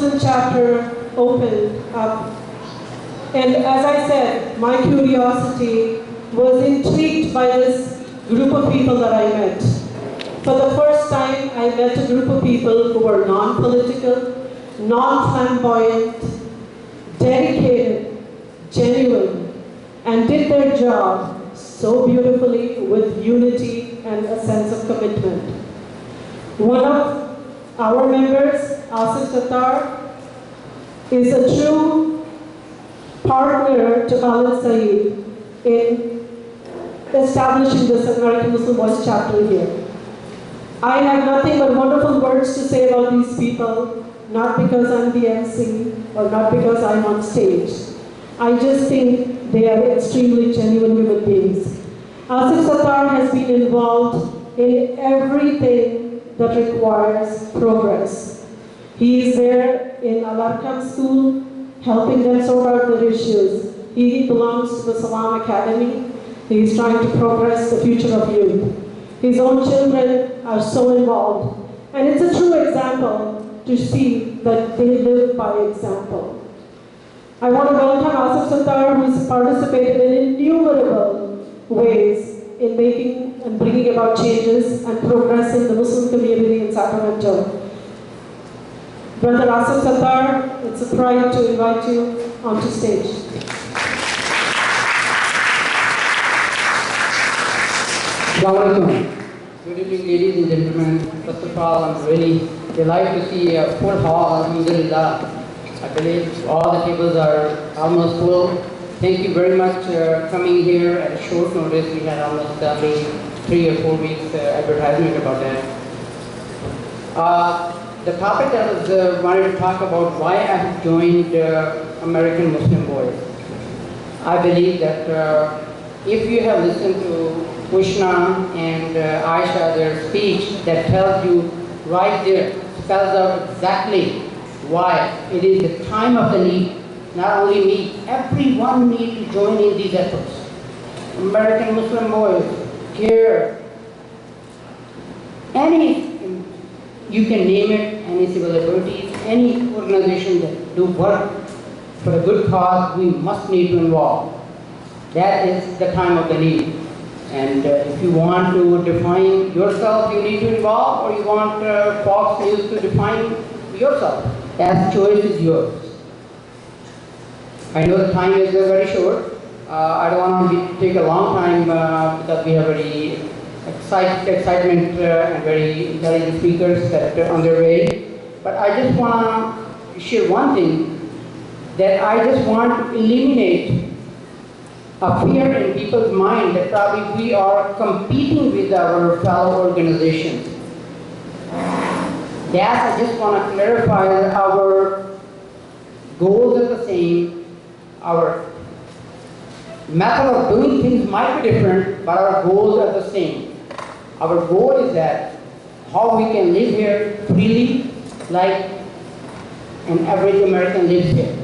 Muslim chapter opened up. And as I said, my curiosity was intrigued by this group of people that I met. For the first time, I met a group of people who were non-political, non-flamboyant, dedicated, genuine, and did their job so beautifully with unity and a sense of commitment. One of our members, Sattar, is a true partner to Khalid Saeed in establishing this American Muslim Voice chapter here. I have nothing but wonderful words to say about these people, not because I'm the MC or not because I'm on stage. I just think they are extremely genuine human beings. Sattar has been involved in everything that requires progress. He is there in Al-Arkam school, helping them sort out their issues. He belongs to the Salam Academy. He is trying to progress the future of youth. His own children are so involved. And it's a true example to see that they live by example. I want to welcome Sattar, who has participated in innumerable ways in making and bringing about changes and progress in the Muslim community in Sacramento. Brother Sattar, it's a pride to invite you onto stage. Good evening, ladies and gentlemen. First of all, I'm really delighted to see a full hall, alhamdulillah. I believe all the tables are almost full. Thank you very much for coming here at a short notice. We had almost 3 or 4 weeks advertisement about that. The topic that I was wanted to talk about why I have joined American Muslim Voice. I believe that if you have listened to Ushna and Aisha, their speech that tells you right there, spells out exactly why it is the time of the need. Not only me, everyone needs to join in these efforts. American Muslim Voice, CARE, any, you can name it, any civil liberties, any organization that do work for a good cause, we must need to involve. That is the time of the need. And if you want to define yourself, you need to involve, or you want Fox News to define yourself. That choice is yours. I know the time is very short. I don't want to take a long time because we have very excitement and very intelligent speakers that are on their way. But I just want to share one thing, that I just want to eliminate a fear in people's mind that probably we are competing with our fellow organizations. That I just want to clarify that our goals are the same, our method of doing things might be different, but our goals are the same. Our goal is that how we can live here freely, like an average American lives here,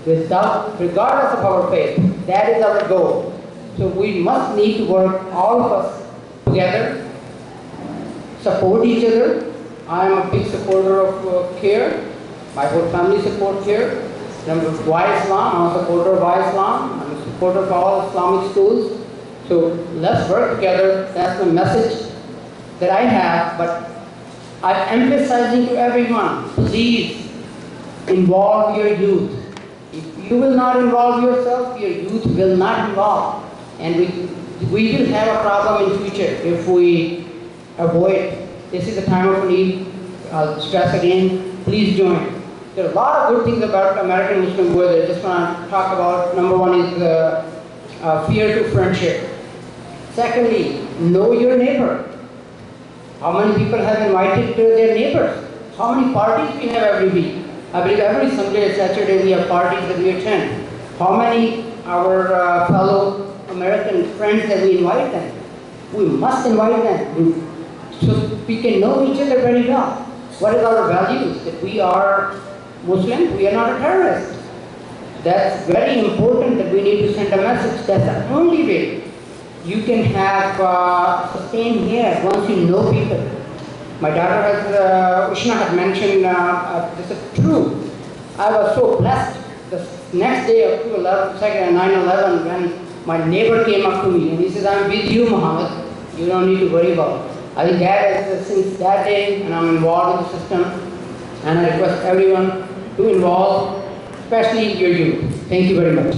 regardless of our faith. That is our goal. So we must need to work, all of us, together, support each other. I am a big supporter of CARE. My whole family supports CARE. I'm a Why Islam. I'm a supporter of Why Islam. I'm a supporter of all Islamic schools. So let's work together. That's the message that I have. But I'm emphasizing to everyone, please involve your youth. If you will not involve yourself, your youth will not involve. And we will have a problem in future if we avoid. This is the time of need. I'll stress again, please join. There are a lot of good things about American Muslim Voice. I just want to talk about. Number one is fear to friendship. Secondly, know your neighbor. How many people have invited their neighbors? How many parties we have every week? I believe every Sunday and Saturday we have parties that we attend. How many our fellow American friends that we invite them? We must invite them so we can know each other very well. What is our values? That we are Muslims, we are not a terrorist. That's very important that we need to send a message. That's the only way you can have sustain here once you know people. My daughter has, Ushna had mentioned, this is true. I was so blessed the next day of 9/11 when my neighbor came up to me and he says, I'm with you, Muhammad. You don't need to worry about it. I think that is since that day, and I'm involved in the system, and I request everyone to involve, especially your youth. Thank you very much.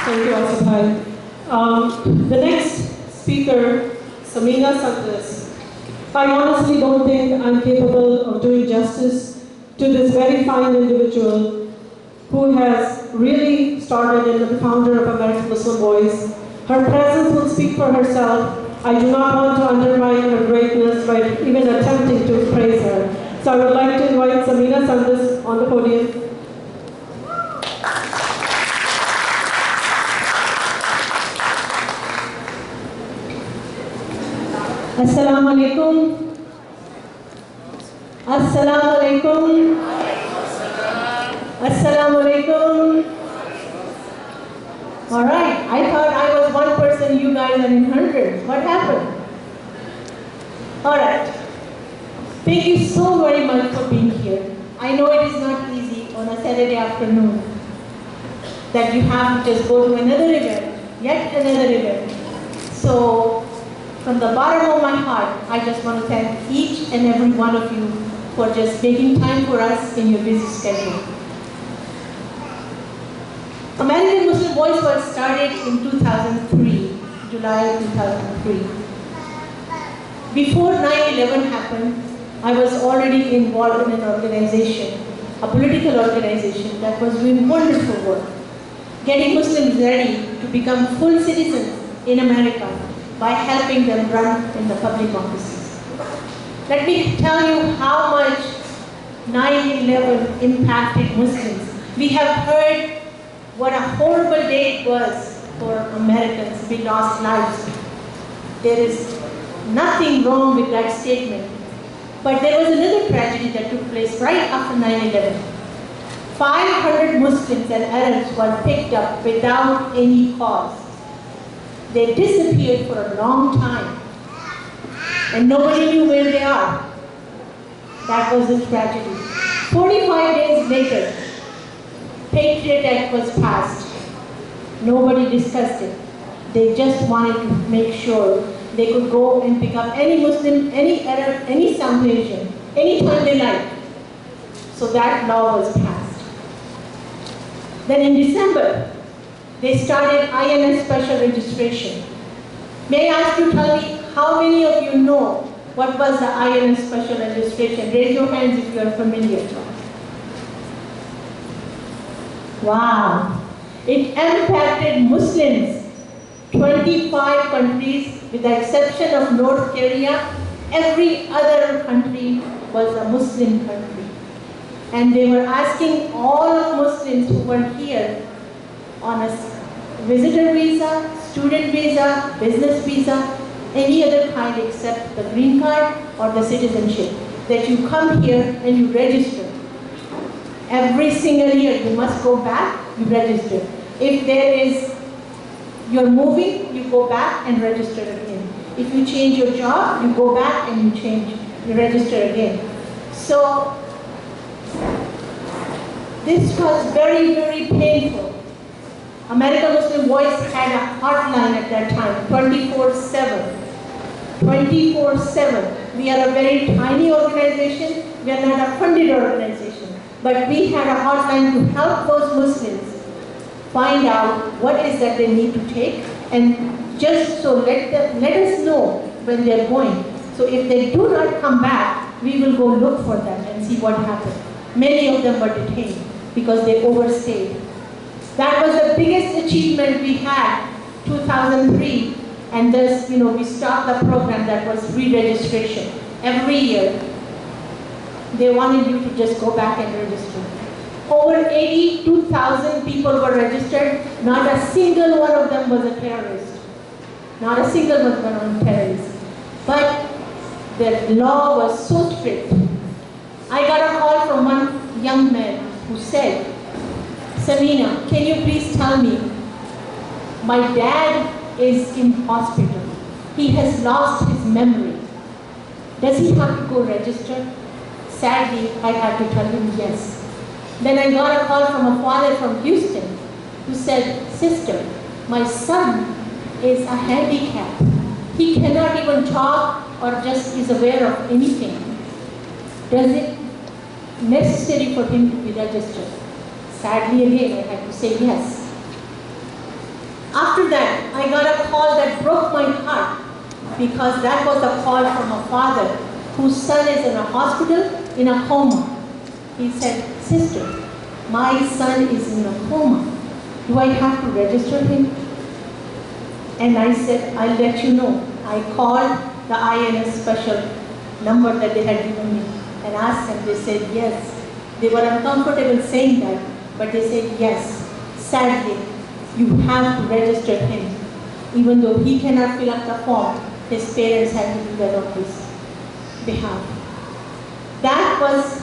Thank you, Asif. The next speaker, Samina Sattar. I honestly don't think I'm capable of doing justice to this very fine individual who has really started and the founder of American Muslim Voice. Her presence will speak for herself. I do not want to undermine her greatness by even attempting to praise her. So I would like to invite Samina Sattar on the podium. Assalamu alaikum. Assalamu alaikum. Assalamu alaikum. All right, I thought I was one person, you guys are in hundreds. What happened? All right. Thank you so very much for being here. I know it is not easy on a Saturday afternoon that you have to just go to another event, yet another event. So, from the bottom of my heart, I just want to thank each and every one of you for just making time for us in your busy schedule. American Muslim Voice was started in 2003, July 2003. Before 9/11 happened, I was already involved in an organization, a political organization that was doing wonderful work, getting Muslims ready to become full citizens in America by helping them run in the public offices. Let me tell you how much 9/11 impacted Muslims. We have heard what a horrible day it was for Americans. We lost lives. There is nothing wrong with that statement. But there was another tragedy that took place right after 9/11. 500 Muslims and Arabs were picked up without any cause. They disappeared for a long time, and nobody knew where they are. That was a tragedy. 45 days later, Patriot Act was passed. Nobody discussed it. They just wanted to make sure they could go and pick up any Muslim, any Arab, any South Asian, anytime they liked. So that law was passed. Then in December, they started INS special registration. May I ask you, tell me, how many of you know what was the INS special registration? Raise your hands if you are familiar. Wow. It impacted Muslims. 25 countries, with the exception of North Korea, every other country was a Muslim country. And they were asking all of Muslims who were here on a visitor visa, student visa, business visa, any other kind except the green card or the citizenship, that you come here and you register. Every single year you must go back, you register. If there is, you're moving, you go back and register again. If you change your job, you go back and you register again. So this was very, very painful. American Muslim Voice had a hotline at that time, 24/7. 24/7. We are a very tiny organization. We are not a funded organization. But we had a hotline to help those Muslims find out what is that they need to take, and just so let us know when they're going. So if they do not come back, we will go look for them and see what happened. Many of them were detained because they overstayed. That was the biggest achievement we had, 2003, and thus, we stopped the program that was re-registration. Every year, they wanted you to just go back and register. Over 82,000 people were registered. Not a single one of them was a terrorist. Not a single one was a terrorist. But the law was so strict. I got a call from one young man who said, Samina, can you please tell me, my dad is in hospital. He has lost his memory. Does he have to go register? Sadly, I had to tell him yes. Then I got a call from a father from Houston who said, "Sister, my son is a handicap. He cannot even talk or just is aware of anything. Does it necessary for him to be registered?" Sadly again, I had to say yes. After that, I got a call that broke my heart because that was a call from a father whose son is in a hospital in a coma. He said, "Sister, my son is in a coma. Do I have to register him?" And I said, "I'll let you know." I called the INS special number that they had given me and asked them. They said yes. They were uncomfortable saying that, but they said yes. Sadly, you have to register him. Even though he cannot fill up the form, his parents had to do that on his behalf. That was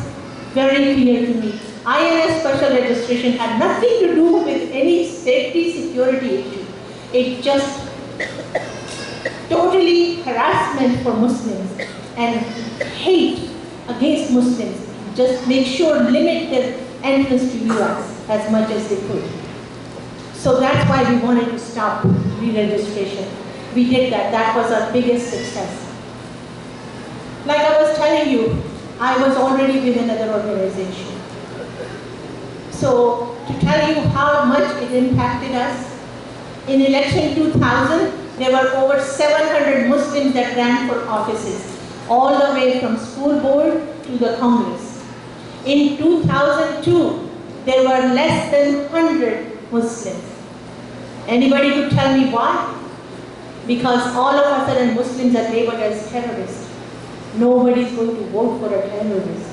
very clear to me. INS special registration had nothing to do with any safety security issue. It just totally harassment for Muslims and hate against Muslims. Just make sure limit their entrance to US as much as they could. So that's why we wanted to stop re-registration. We did that. That was our biggest success. Like I was telling you, I was already with another organization. So to tell you how much it impacted us, in election 2000, there were over 700 Muslims that ran for offices, all the way from school board to the Congress. In 2002, there were less than 100 Muslims. Anybody could tell me why? Because all of a sudden Muslims are labeled as terrorists. Nobody's going to vote for a terrorist.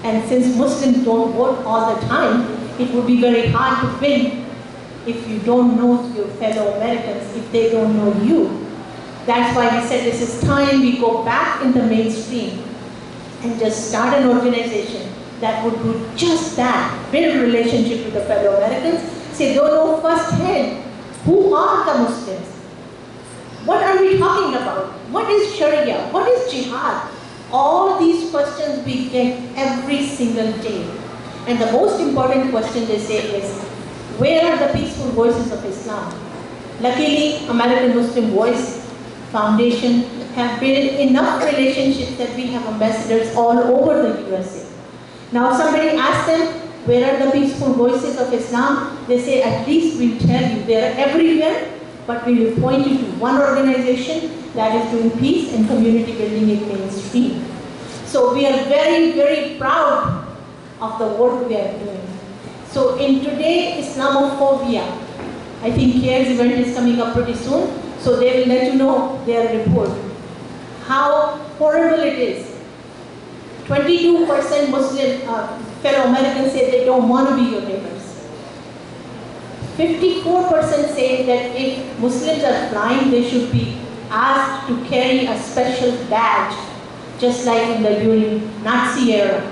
And since Muslims don't vote all the time, it would be very hard to win if you don't know your fellow Americans, if they don't know you. That's why we said this is time we go back in the mainstream and just start an organization that would do just that, build relationship with the fellow Americans, say, don't know firsthand, who are the Muslims? What are we talking about? What is Sharia? What is jihad? All these questions we get every single day. And the most important question they say is, where are the peaceful voices of Islam? Luckily, American Muslim Voice Foundation have built enough relationships that we have ambassadors all over the USA. Now if somebody asks them, where are the peaceful voices of Islam? They say, at least we'll tell you, they're everywhere, but we will point you to one organization that is doing peace and community building in mainstream. So we are very, very proud of the work we are doing. So in today, Islamophobia, I think CARE's event is coming up pretty soon, so they will let you know their report. How horrible it is. 22% Muslim fellow Americans say they don't want to be your neighbors. 54% say that if Muslims are flying, they should be asked to carry a special badge, just like during Nazi era.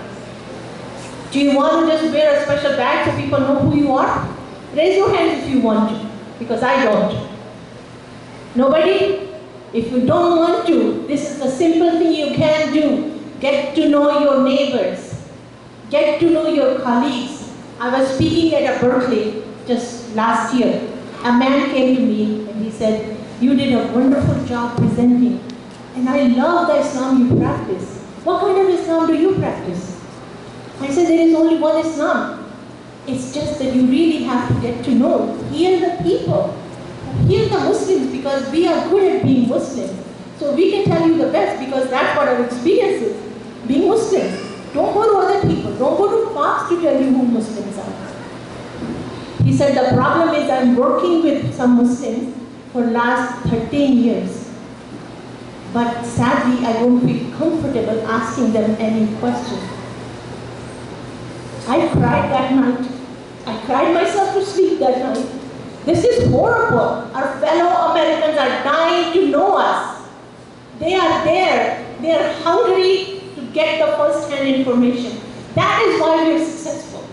Do you want to just wear a special badge so people know who you are? Raise your hands if you want to, because I don't. Nobody? If you don't want to, this is the simple thing you can do. Get to know your neighbors. Get to know your colleagues. I was speaking at a Berkeley just last year. A man came to me and he said, "You did a wonderful job presenting. And I love the Islam you practice. What kind of Islam do you practice?" I said, there is only one Islam. It's just that you really have to get to know, hear the people, hear the Muslims, because we are good at being Muslim. So we can tell you the best because that's what our experience is, being Muslim. Don't go to other people. Don't go to Fox to tell you who Muslims are. He said, the problem is I'm working with some Muslims for last 13 years. But sadly, I don't feel comfortable asking them any questions. I cried that night. I cried myself to sleep that night. This is horrible. Our fellow Americans are dying to know us. They are there. They are hungry to get the first-hand information. That is why we are successful.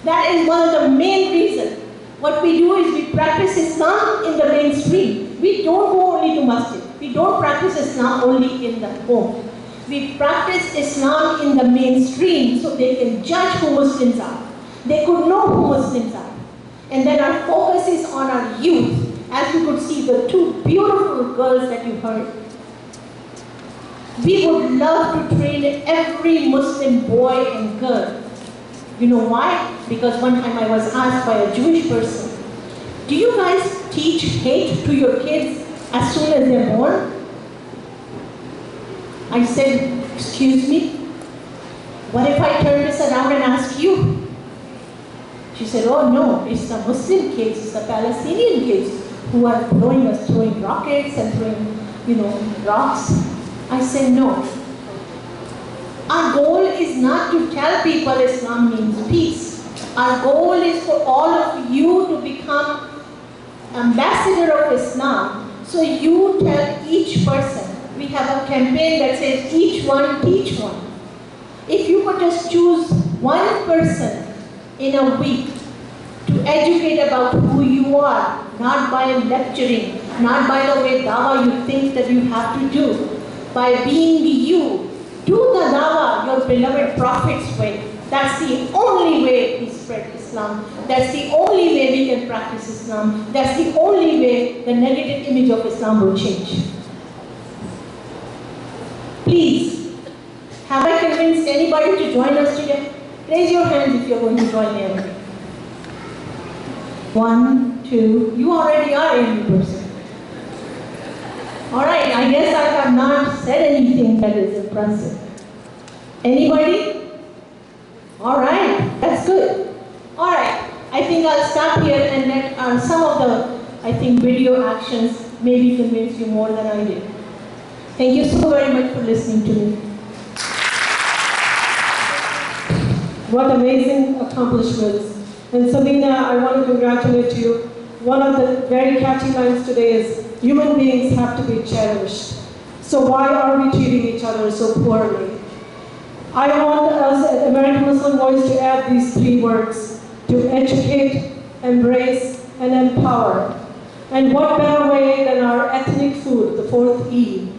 That is one of the main reasons. What we do is we practice Islam in the mainstream. We don't go only to masjid. We don't practice Islam only in the home. We practice Islam in the mainstream so they can judge who Muslims are. They could know who Muslims are. And then our focus is on our youth, as you could see the two beautiful girls that you heard. We would love to train every Muslim boy and girl. You know why? Because one time I was asked by a Jewish person, do you guys teach hate to your kids as soon as they're born? I said, excuse me? What if I turn this around and ask you? She said, oh no, it's the Muslim kids, it's the Palestinian kids who are throwing rockets and throwing, rocks. I said, no. Our goal is not to tell people Islam means peace. Our goal is for all of you to become ambassador of Islam. So you tell each person. We have a campaign that says, each one, teach one. If you could just choose one person in a week to educate about who you are, not by lecturing, not by the way dawah you think that you have to do, by being you, do the dawah your beloved Prophet's way. That's the only way we spread Islam. That's the only way we can practice Islam. That's the only way the negative image of Islam will change. Please, have I convinced anybody to join us today? Raise your hands if you're going to join me. 1, 2, you already are a new person. All right, I guess I have not said anything that is impressive. Anybody? All right, that's good. All right, I think I'll stop here and let some of the, video actions maybe convince you more than I did. Thank you so very much for listening to me. What amazing accomplishments. And Sabina, I want to congratulate you. One of the very catchy lines today is, human beings have to be cherished. So why are we treating each other so poorly? I want us at American Muslim Voice to add these 3 words: to educate, embrace, and empower. And what better way than our ethnic food, the 4th E.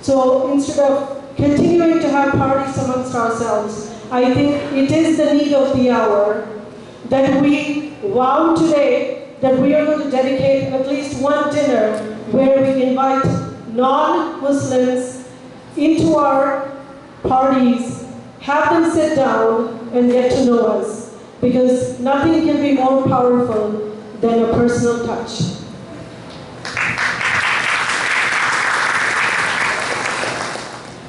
So instead of continuing to have parties amongst ourselves, I think it is the need of the hour that we vow today that we are going to dedicate at least one dinner where we invite non-Muslims into our parties, have them sit down and get to know us, because nothing can be more powerful than a personal touch.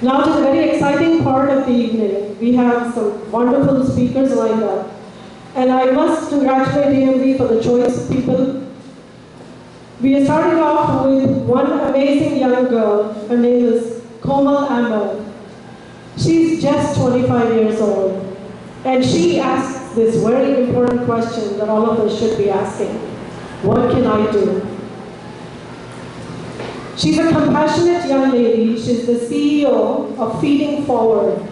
Now to the very exciting part of the evening. We have some wonderful speakers lined up. And I must congratulate AMD for the choice of people. We are starting off with one amazing young girl. Her name is Komal Ahmed. She's just 25 years old. And she asks this very important question that all of us should be asking. What can I do? She's a compassionate young lady. She's the CEO of Feeding Forward.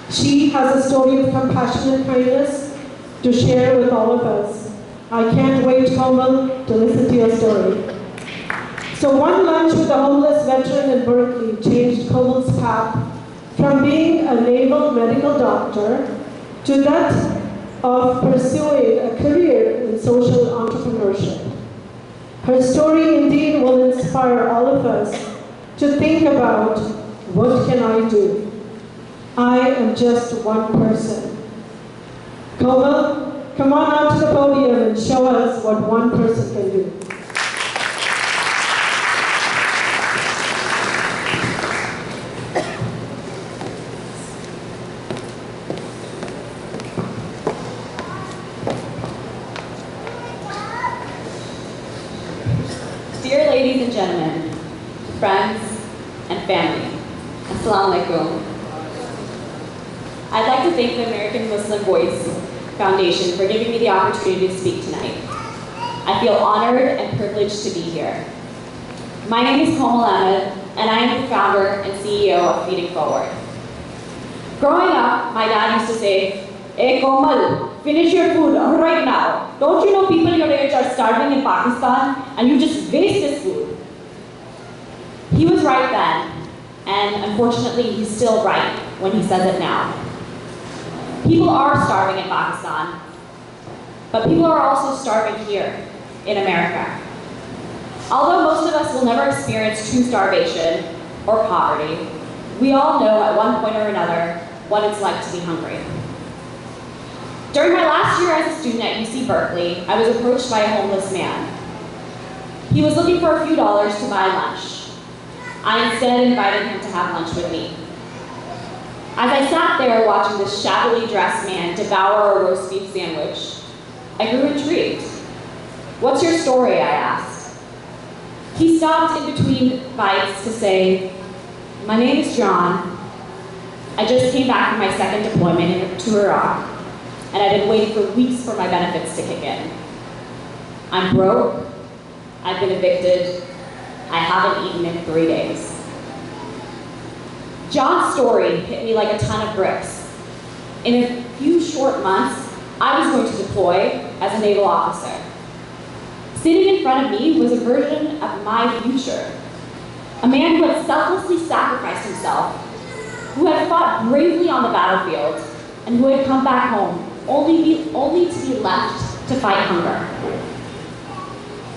She has a story of compassion and kindness to share with all of us. I can't wait, Komal, to listen to your story. So one lunch with a homeless veteran in Berkeley changed Komal's path from being a naval medical doctor to that of pursuing a career in social entrepreneurship. Her story indeed will inspire all of us to think about, what can I do? I am just one person. Komal, come on out to the podium and show us what one person can do. Dear ladies and gentlemen, friends and family, Assalamu alaikum. I'd like to thank the American Muslim Voice Foundation for giving me the opportunity to speak tonight. I feel honored and privileged to be here. My name is Komal Ahmed, and I am the founder and CEO of Feeding Forward. Growing up, my dad used to say, "Hey Komal, finish your food right now. Don't you know people your age are starving in Pakistan and you just waste this food?" He was right then, and unfortunately he's still right when he says it now. People are starving in Pakistan, but people are also starving here in America. Although most of us will never experience true starvation or poverty, we all know at one point or another what it's like to be hungry. During my last year as a student at UC Berkeley, I was approached by a homeless man. He was looking for a few dollars to buy lunch. I instead invited him to have lunch with me. As I sat there watching this shabbily dressed man devour a roast beef sandwich, I grew intrigued. "What's your story?" I asked. He stopped in between bites to say, "My name is John. I just came back from my second deployment to Iraq, and I've been waiting for weeks for my benefits to kick in. I'm broke, I've been evicted, I haven't eaten in 3 days." John's story hit me like a ton of bricks. In a few short months, I was going to deploy as a naval officer. Sitting in front of me was a version of my future. A man who had selflessly sacrificed himself, who had fought bravely on the battlefield, and who had come back home only to be left to fight hunger.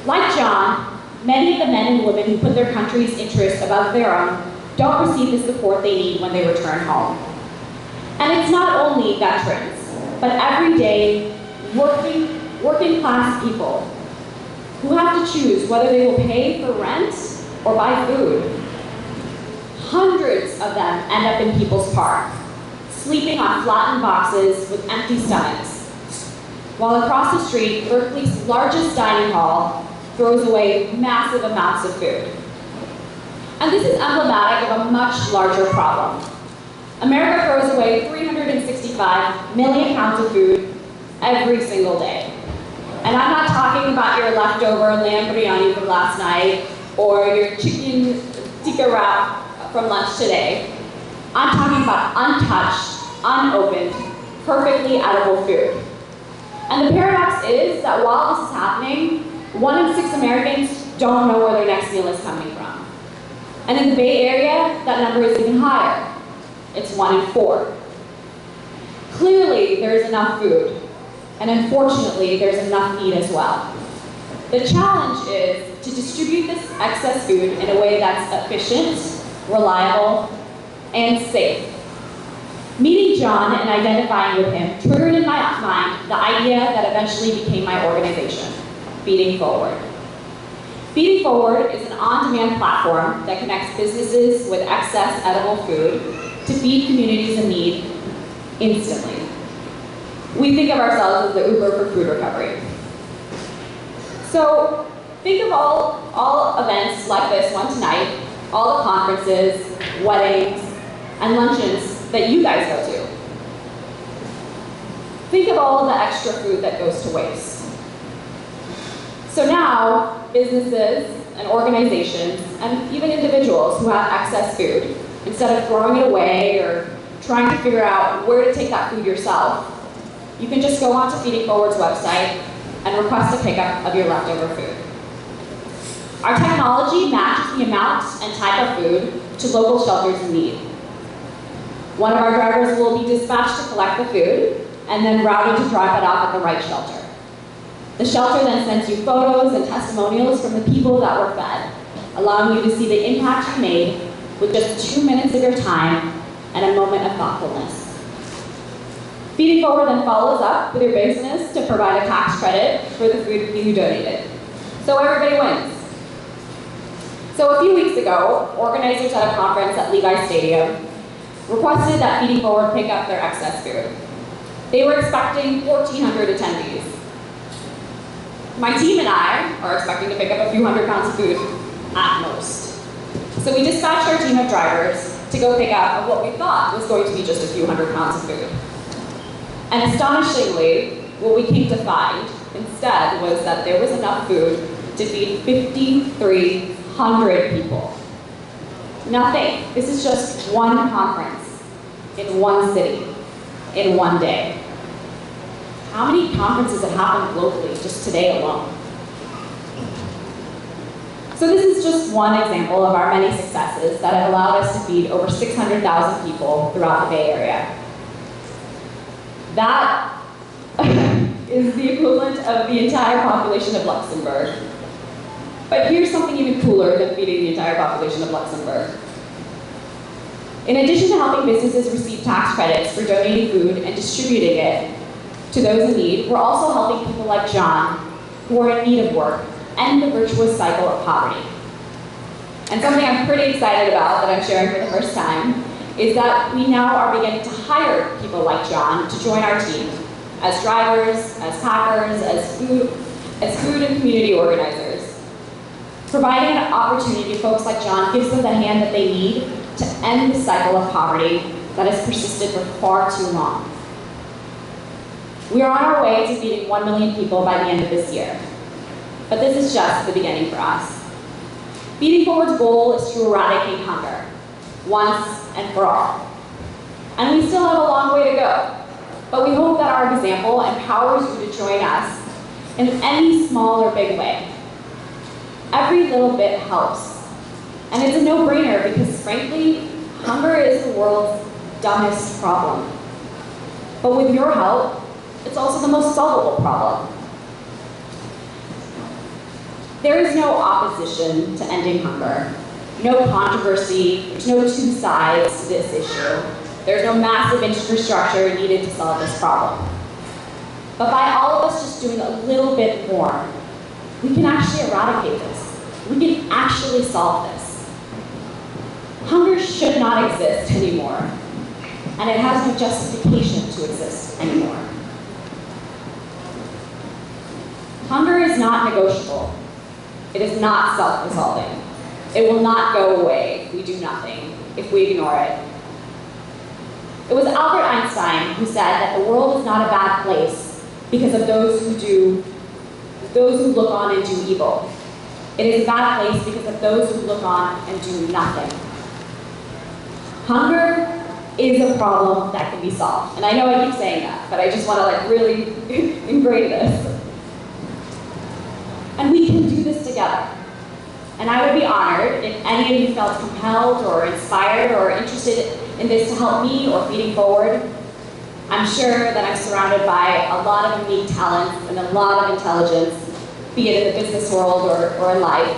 Like John, many of the men and women who put their country's interests above their own don't receive the support they need when they return home. And it's not only veterans, but everyday working class people who have to choose whether they will pay for rent or buy food. Hundreds of them end up in People's Park, sleeping on flattened boxes with empty stomachs, while across the street, Berkeley's largest dining hall throws away massive amounts of food. And this is emblematic of a much larger problem. America throws away 365 million pounds of food every single day. And I'm not talking about your leftover lamb biryani from last night or your chicken tikka wrap from lunch today. I'm talking about untouched, unopened, perfectly edible food. And the paradox is that while this is happening, 1 in 6 Americans don't know where their next meal is coming from. And in the Bay Area, that number is even higher. It's 1 in 4. Clearly, there is enough food, and unfortunately, there's enough need as well. The challenge is to distribute this excess food in a way that's efficient, reliable, and safe. Meeting John and identifying with him triggered in my mind the idea that eventually became my organization, Feeding Forward. Feeding Forward is an on-demand platform that connects businesses with excess edible food to feed communities in need instantly. We think of ourselves as the Uber for food recovery. So think of all events like this one tonight, all the conferences, weddings, and luncheons that you guys go to. Think of all the extra food that goes to waste. So now, businesses and organizations, and even individuals who have excess food, instead of throwing it away or trying to figure out where to take that food yourself, you can just go onto Feeding Forward's website and request a pickup of your leftover food. Our technology matches the amount and type of food to local shelters in need. One of our drivers will be dispatched to collect the food and then routed to drop it off at the right shelter. The shelter then sends you photos and testimonials from the people that were fed, allowing you to see the impact you made with just 2 minutes of your time and a moment of thoughtfulness. Feeding Forward then follows up with your business to provide a tax credit for the food you donated. So everybody wins. So a few weeks ago, organizers at a conference at Levi Stadium requested that Feeding Forward pick up their excess food. They were expecting 1,400 attendees. My team and I are expecting to pick up a few hundred pounds of food at most. So we dispatched our team of drivers to go pick up what we thought was going to be just a few hundred pounds of food. And astonishingly, what we came to find instead was that there was enough food to feed 5,300 people. Now think, this is just one conference in one city, in one day. How many conferences have happened globally just today alone? So this is just one example of our many successes that have allowed us to feed over 600,000 people throughout the Bay Area. That is the equivalent of the entire population of Luxembourg. But here's something even cooler than feeding the entire population of Luxembourg. In addition to helping businesses receive tax credits for donating food and distributing it to those in need, we're also helping people like John, who are in need of work, end the virtuous cycle of poverty. And something I'm pretty excited about that I'm sharing for the first time is that we now are beginning to hire people like John to join our team as drivers, as packers, as food and community organizers. Providing an opportunity to folks like John gives them the hand that they need to end the cycle of poverty that has persisted for far too long. We are on our way to feeding 1 million people by the end of this year. But this is just the beginning for us. Feeding Forward's goal is to eradicate hunger, once and for all. And we still have a long way to go. But we hope that our example empowers you to join us in any small or big way. Every little bit helps. And it's a no-brainer because, frankly, hunger is the world's dumbest problem. But with your help, it's also the most solvable problem. There is no opposition to ending hunger, no controversy, there's no two sides to this issue. There's no massive infrastructure needed to solve this problem. But by all of us just doing a little bit more, we can actually eradicate this. We can actually solve this. Hunger should not exist anymore, and it has no justification to exist anymore. Hunger is not negotiable. It is not self-resolving. It will not go away if we do nothing, if we ignore it. It was Albert Einstein who said that the world is not a bad place because of those who look on and do evil. It is a bad place because of those who look on and do nothing. Hunger is a problem that can be solved. And I know I keep saying that, but I just want to really ingrain this. And we can do this together. And I would be honored if any of you felt compelled or inspired or interested in this to help me or Feeding Forward. I'm sure that I'm surrounded by a lot of unique talents and a lot of intelligence, be it in the business world or in life.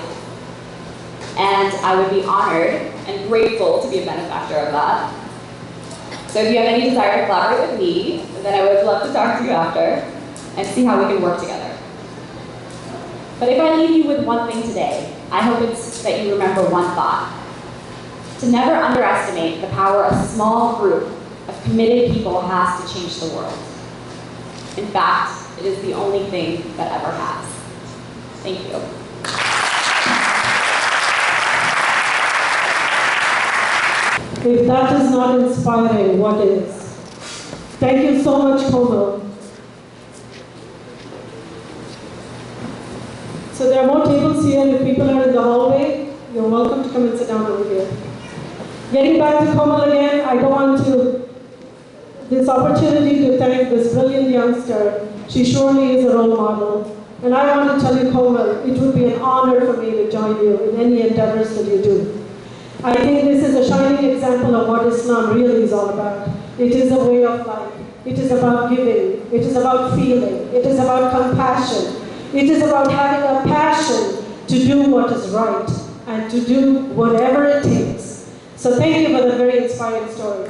And I would be honored and grateful to be a benefactor of that. So if you have any desire to collaborate with me, then I would love to talk to you after and see how we can work together. But if I leave you with one thing today, I hope it's that you remember one thought. To never underestimate the power a small group of committed people has to change the world. In fact, it is the only thing that ever has. Thank you. If that is not inspiring, what is? Thank you so much, Komal. So there are more tables here. If people are in the hallway, you're welcome to come and sit down over here. Getting back to Komal again, I want this opportunity to thank this brilliant youngster. She surely is a role model. And I want to tell you, Komal, it would be an honor for me to join you in any endeavors that you do. I think this is a shining example of what Islam really is all about. It is a way of life. It is about giving. It is about feeling. It is about compassion. It is about having a passion to do what is right and to do whatever it takes. So thank you for the very inspiring story.